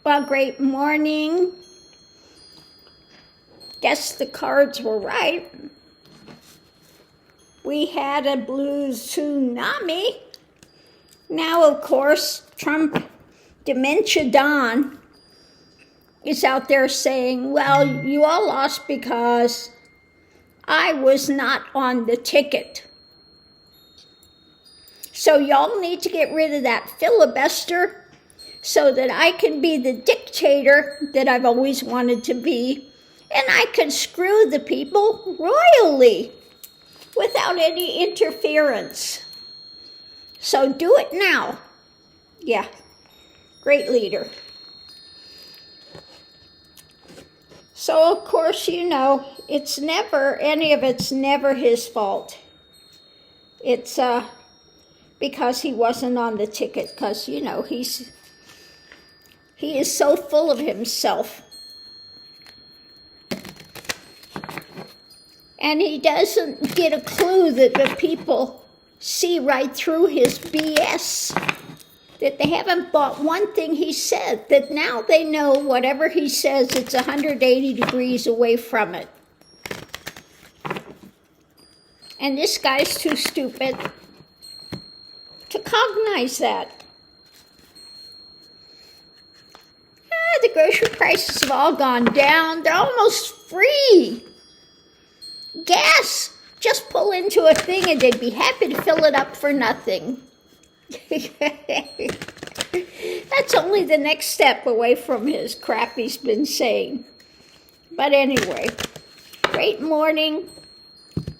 Well, great morning. Guess the cards were right. We had a blue tsunami. Now, of course, Trump Dementia Don is out there saying, well, you all lost because I was not on the ticket. So y'all need to get rid of that filibuster so that I can be the dictator that I've always wanted to be, and I can screw the people royally without any interference. So do it now. Yeah, great leader. So of course, you know, any of it's never his fault. It's because he wasn't on the ticket, because, you know, he is so full of himself. And he doesn't get a clue that the people see right through his BS, that they haven't bought one thing he said, that now they know whatever he says, it's 180 degrees away from it. And this guy's too stupid to cognize that. The grocery prices have all gone down. They're almost free. Gas, just pull into a thing and they'd be happy to fill it up for nothing. That's only the next step away from his crap he's been saying. But anyway, great morning.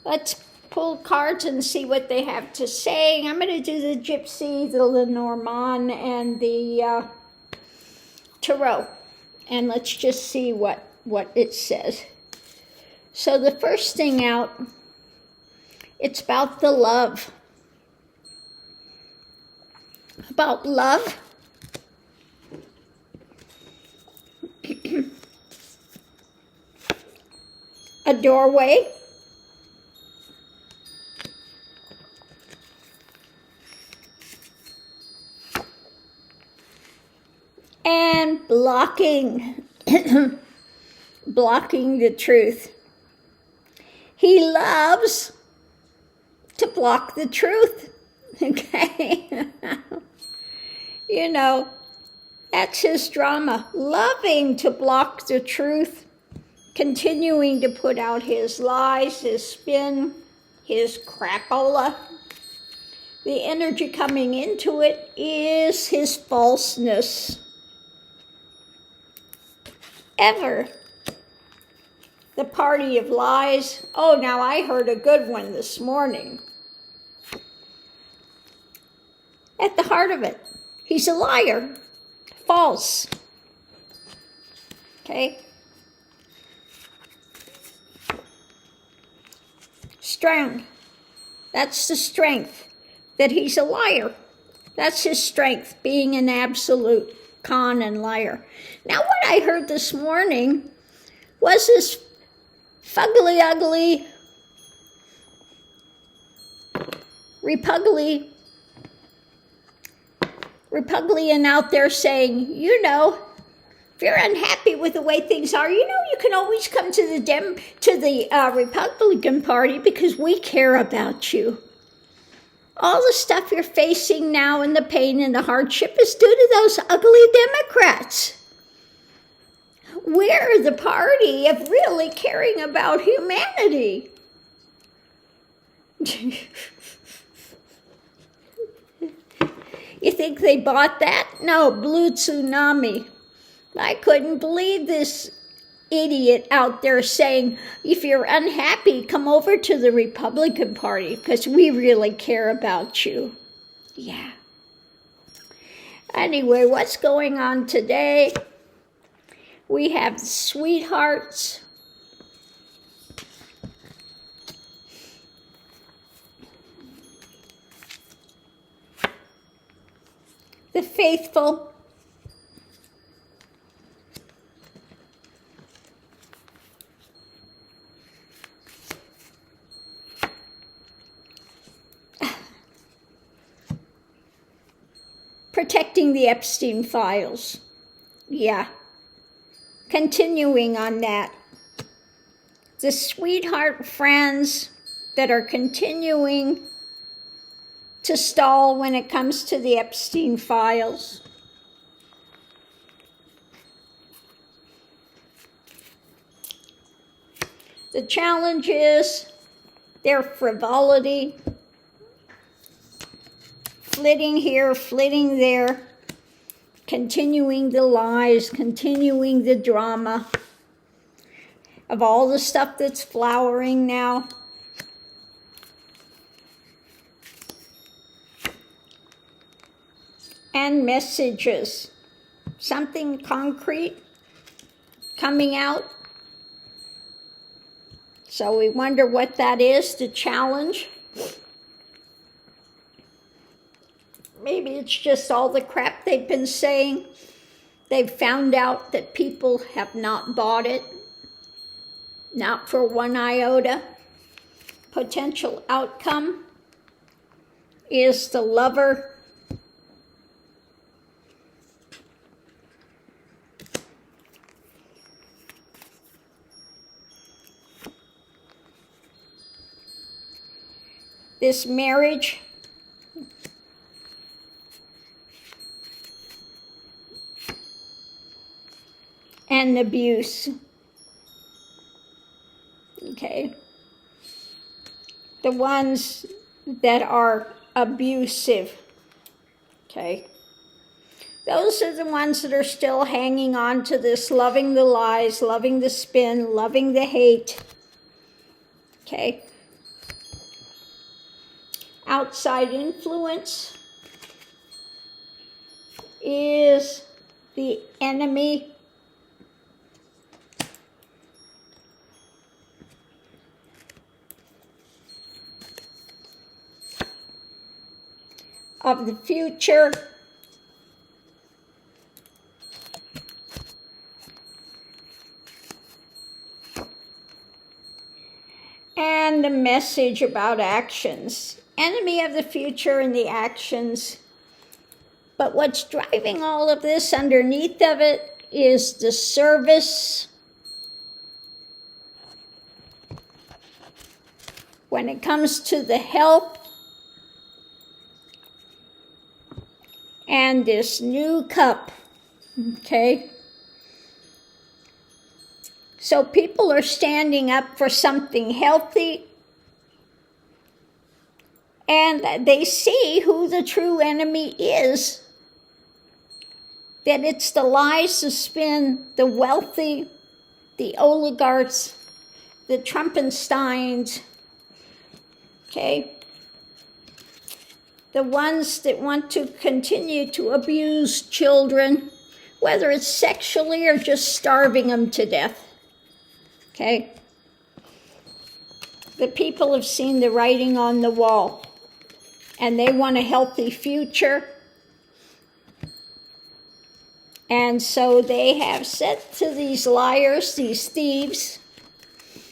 Let's pull cards and see what they have to say. I'm going to do the Gypsy, the Lenormand, and the Tarot. And let's just see what it says. So the first thing out, it's about the love. About love. A doorway. And blocking. Blocking the truth. He loves to block the truth, okay? You know, that's his drama. Loving to block the truth, continuing to put out his lies, his spin, his crapola. The energy coming into it is his falseness. Ever. The party of lies. Oh, now I heard a good one this morning. At the heart of it, he's a liar. False. Okay? Strength. That's the strength. That he's a liar. That's his strength, being an absolute con and liar. Now, what I heard this morning was this fuggly ugly, Repuglian out there saying, you know, if you're unhappy with the way things are, you know, you can always come to the Republican Party because we care about you. All the stuff you're facing now and the pain and the hardship is due to those ugly Democrats. We're the party of really caring about humanity. You think they bought that? No, blue tsunami. I couldn't believe this idiot out there saying, if you're unhappy, come over to the Republican Party because we really care about you. Yeah. Anyway, what's going on today? We have sweethearts. The faithful. Protecting the Epstein files. yeah, continuing on that. The sweetheart friends that are continuing to stall when it comes to the Epstein files. The challenge is their frivolity, flitting here, flitting there, continuing the lies, continuing the drama of all the stuff that's flowering now. And messages, something concrete coming out. So we wonder what that is, the challenge. Maybe it's just all the crap they've been saying. They've found out that people have not bought it, not for 1 iota. Potential outcome is the lover. This marriage and abuse. Okay. The ones that are abusive. Okay. Those are the ones that are still hanging on to this, loving the lies, loving the spin, loving the hate. Okay. Outside influence is the enemy. Of the future. And a message about actions. Enemy of the future and the actions. But what's driving all of this underneath of it is the service. When it comes to the help and this new cup, okay? So people are standing up for something healthy. And they see who the true enemy is. That it's the lies, the spin, the wealthy, the oligarchs, the Trumpensteins, okay? The ones that want to continue to abuse children, whether it's sexually or just starving them to death, okay? The people have seen the writing on the wall. And they want a healthy future. And so they have said to these liars, these thieves,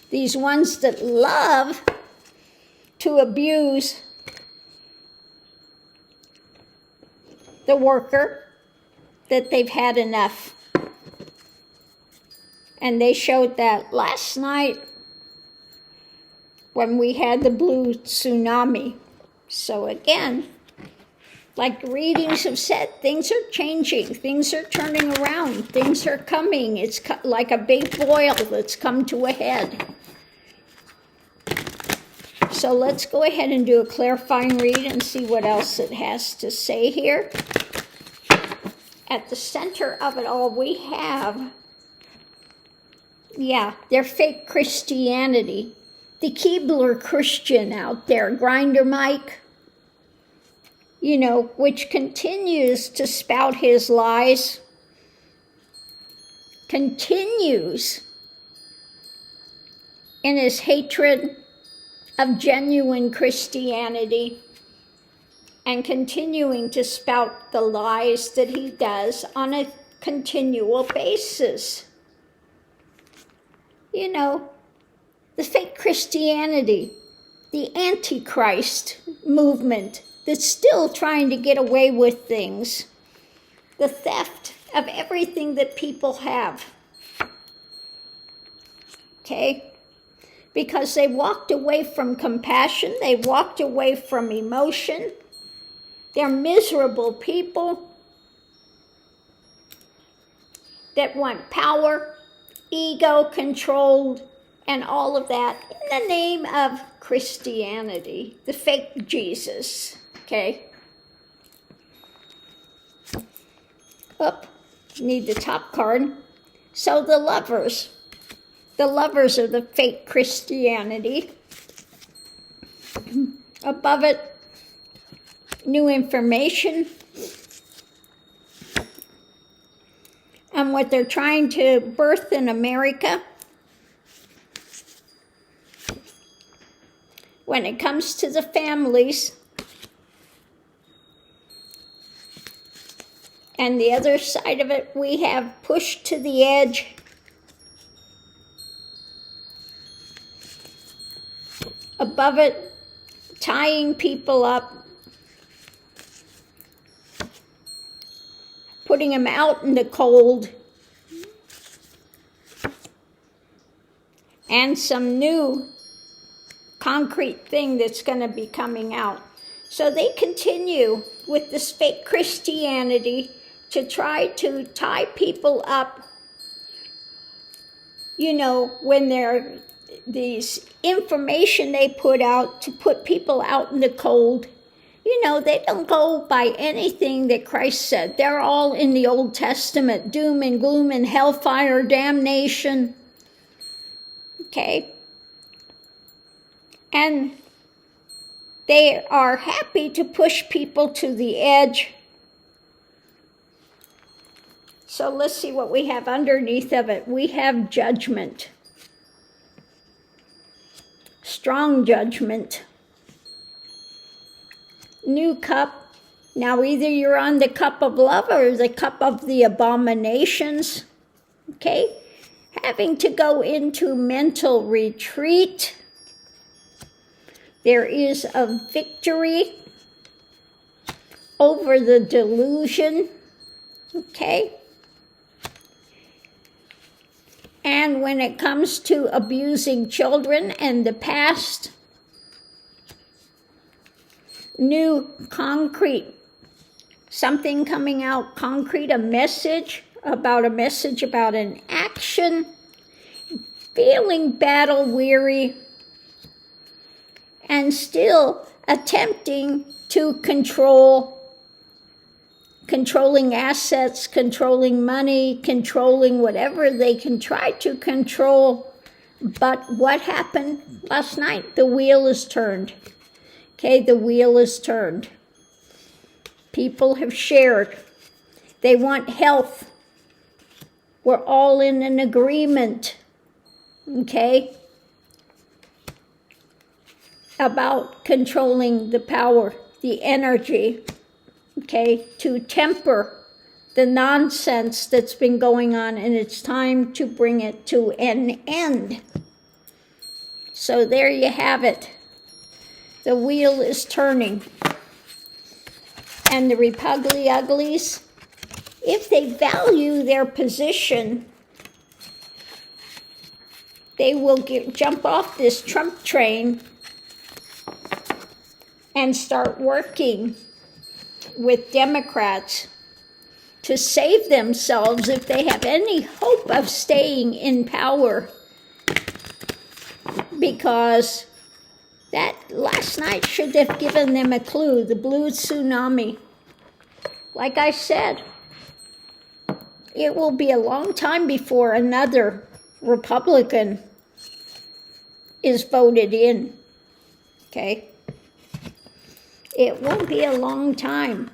these ones that love to abuse the worker, that they've had enough. And they showed that last night when we had the blue tsunami. So again, like readings have said, things are changing, things are turning around, things are coming. It's like a big boil that's come to a head. So let's go ahead and do a clarifying read and see what else it has to say here. At the center of it all, we have, their fake Christianity. The Keebler Christian out there, Grinder Mike, which continues to spout his lies, continues in his hatred of genuine Christianity, and continuing to spout the lies that he does on a continual basis. The fake Christianity, the Antichrist movement that's still trying to get away with things, the theft of everything that people have. Okay? Because they walked away from compassion, they walked away from emotion. They're miserable people that want power, ego controlled, and all of that in the name of Christianity, the fake Jesus, okay? Need the top card. So the lovers of the fake Christianity. Above it, new information on what they're trying to birth in America. When it comes to the families, and the other side of it, we have pushed to the edge. Above it, tying people up, putting them out in the cold, and some new concrete thing that's going to be coming out. So they continue with this fake Christianity to try to tie people up, you know, when they're these information they put out to put people out in the cold. You know, they don't go by anything that Christ said. They're all in the Old Testament, doom and gloom and hellfire, damnation. Okay? And they are happy to push people to the edge. So let's see what we have underneath of it. We have judgment. Strong judgment. New cup. Now either you're on the cup of love or the cup of the abominations. Okay? Having to go into mental retreat. There is a victory over the delusion. Okay? And when it comes to abusing children and the past, new concrete, something coming out concrete, a message about an action, feeling battle weary, and still attempting to controlling assets, controlling money, controlling whatever they can try to control. But what happened last night? The wheel is turned. Okay, the wheel is turned. People have shared. They want health. We're all in an agreement. Okay? About controlling the power, the energy. Okay, to temper the nonsense that's been going on, and it's time to bring it to an end. So there you have it. The wheel is turning. And the Repugly Uglies, if they value their position, they will jump off this Trump train and start working with Democrats to save themselves if they have any hope of staying in power. Because that last night should have given them a clue, the blue tsunami. Like I said, it will be a long time before another Republican is voted in. Okay? It won't be a long time.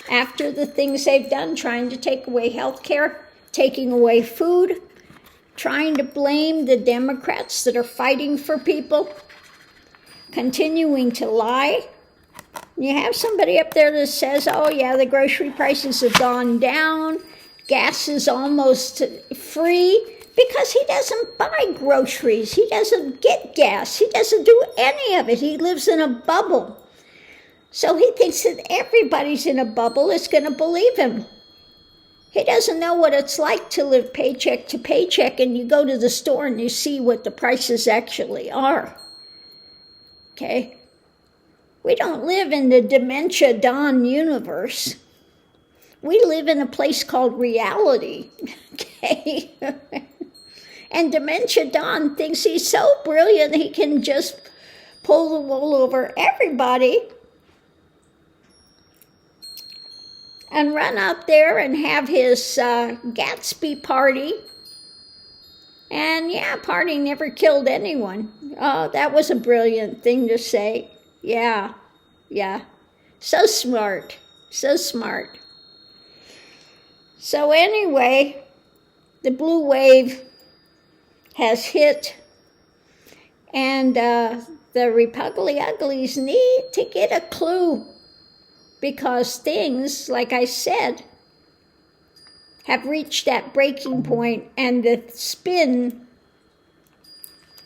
After the things they've done, trying to take away health care, taking away food, trying to blame the Democrats that are fighting for people, continuing to lie. You have somebody up there that says, oh yeah, the grocery prices have gone down, gas is almost free, because he doesn't buy groceries, he doesn't get gas, he doesn't do any of it, he lives in a bubble. So he thinks that everybody's in a bubble is going to believe him. He doesn't know what it's like to live paycheck to paycheck, and you go to the store and you see what the prices actually are. Okay? We don't live in the Dementia Dawn universe. We live in a place called reality. Okay? And Dementia Dawn thinks he's so brilliant he can just pull the wool over everybody and run out there and have his Gatsby party. And yeah, party never killed anyone. Oh, that was a brilliant thing to say. Yeah. So smart. So smart. So anyway, the blue wave has hit, and the Republic Uglies need to get a clue, because things, like I said, have reached that breaking point, and the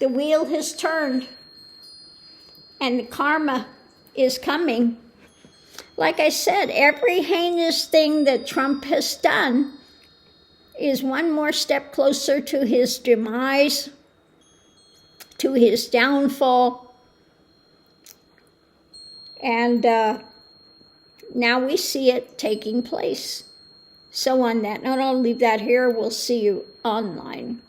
wheel has turned, and the karma is coming. Like I said, every heinous thing that Trump has done is one more step closer to his demise, to his downfall. And now we see it taking place. So on that note, I'll leave that here. We'll see you online.